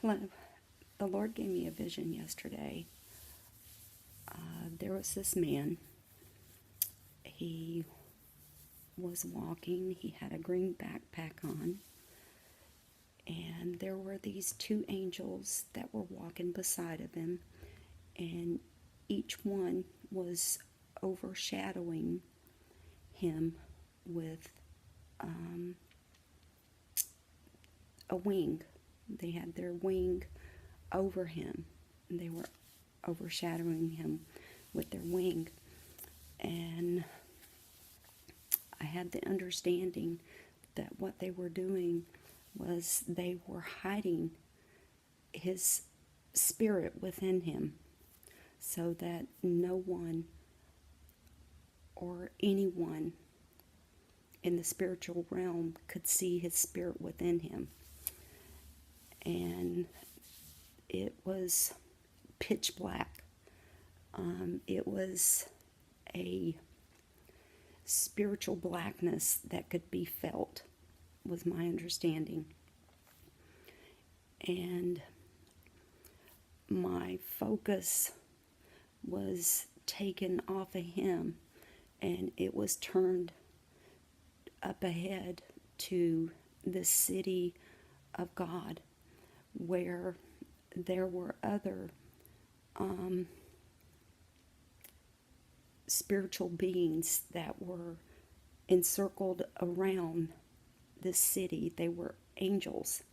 Hello. The Lord gave me a vision yesterday. There was this man. He was walking. He had a green backpack on. And there were these two angels that were walking beside of him. And each one was overshadowing him with a wing. They had their wing over him. And they were overshadowing him with their wing. And I had the understanding that what they were doing was they were hiding his spirit within him so that no one or anyone in the spiritual realm could see his spirit within him. And it was pitch black. It was a spiritual blackness that could be felt, was my understanding. And my focus was taken off of him, and it was turned up ahead to the city of God, where there were other spiritual beings that were encircled around this city. They were angels,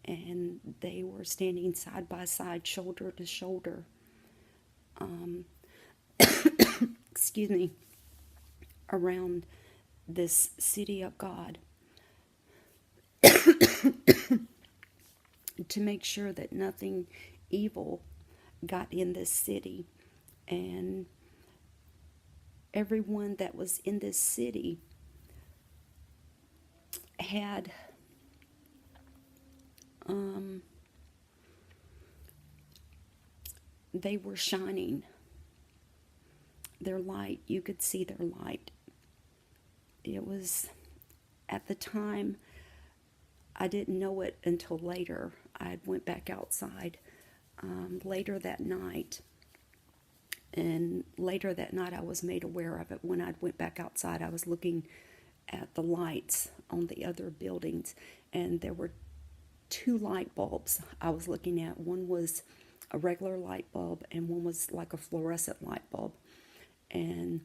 and they were standing side by side, shoulder to shoulder. Excuse me, around this city of God, to make sure that nothing evil got in this city. And everyone that was in this city had they were shining their light. You could see their light. It was, at the time, I didn't know it until later. I went back outside later that night. And later that night I was made aware of it. When I went back outside, I was looking at the lights on the other buildings. And there were two light bulbs I was looking at. One was a regular light bulb, and one was like a fluorescent light bulb. And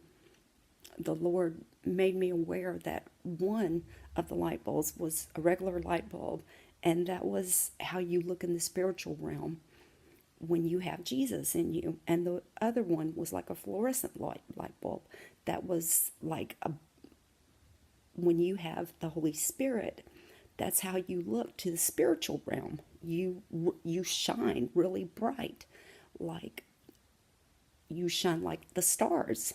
the Lord made me aware that one of the light bulbs was a regular light bulb, and that was how you look in the spiritual realm when you have Jesus in you. And the other one was like a fluorescent light bulb. That was like when you have the Holy Spirit, that's how you look to the spiritual realm. You shine really bright, like you shine like the stars.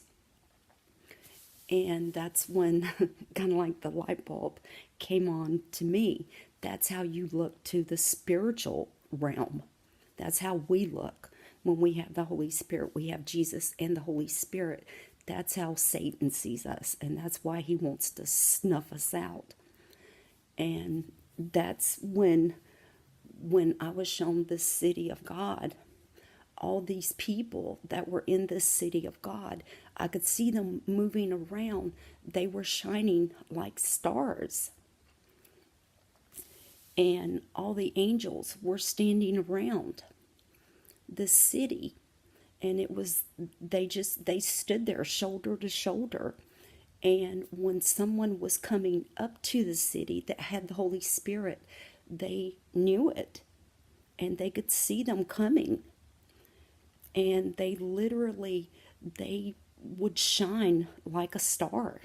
And that's when kind of like the light bulb came on to me. That's how you look to the spiritual realm. That's how we look when we have the Holy Spirit. We have Jesus and the Holy Spirit. That's how Satan sees us. And that's why he wants to snuff us out. And that's when I was shown this city of God, all these people that were in this city of God, I could see them moving around. They were shining like stars. And all the angels were standing around this city. And it was, they stood there shoulder to shoulder. And when someone was coming up to the city that had the Holy Spirit, they knew it. And they could see them coming. And they would shine like a star.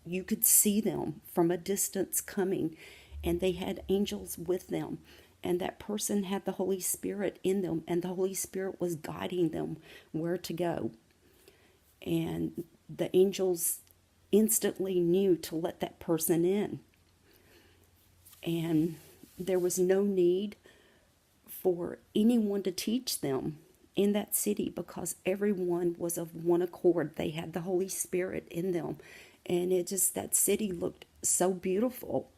You could see them from a distance coming, and they had angels with them. And that person had the Holy Spirit in them, and the Holy Spirit was guiding them where to go. And the angels instantly knew to let that person in. And there was no need for anyone to teach them in that city, because everyone was of one accord. They had the Holy Spirit in them. And that city looked so beautiful.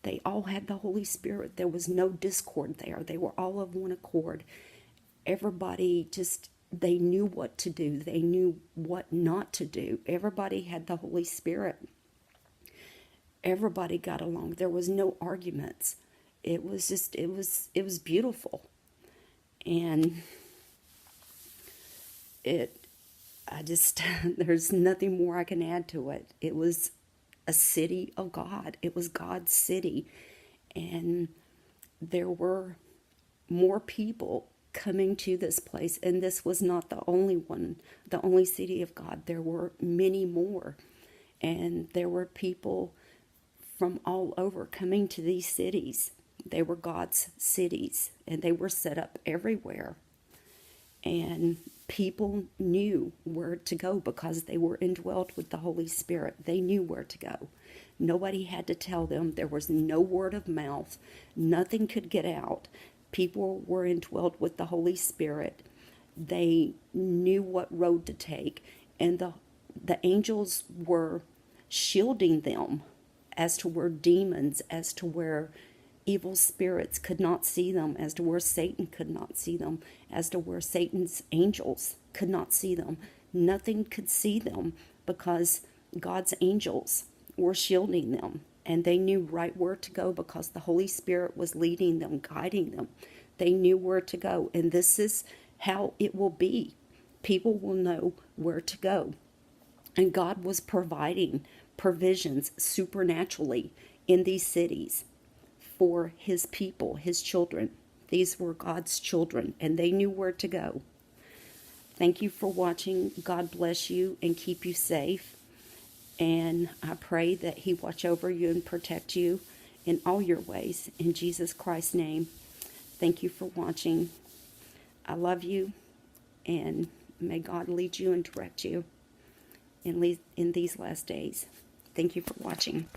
They all had the Holy Spirit. There was no discord there. They were all of one accord. Everybody just, they knew what to do. They knew what not to do. Everybody had the Holy Spirit. Everybody got along. There was no arguments. It was just, it was beautiful. And I just, there's nothing more I can add to it. It was a city of God. It was God's city. And there were more people coming to this place. And this was not the only one, the only city of God. There were many more. And there were people from all over coming to these cities. They were God's cities, and they were set up everywhere. And people knew where to go because they were indwelt with the Holy Spirit. They knew where to go. Nobody had to tell them. There was no word of mouth. Nothing could get out. People were indwelt with the Holy Spirit. They knew what road to take. And the angels were shielding them as to where demons, as to where evil spirits could not see them, as to where Satan could not see them, as to where Satan's angels could not see them. Nothing could see them because God's angels were shielding them, and they knew right where to go because the Holy Spirit was leading them, guiding them. They knew where to go, and this is how it will be. People will know where to go. And God was providing provisions supernaturally in these cities for his people, his children. These were God's children, and they knew where to go. Thank you for watching. God bless you and keep you safe. And I pray that he watch over you and protect you in all your ways. In Jesus Christ's name, thank you for watching. I love you, and may God lead you and direct you in these last days. Thank you for watching.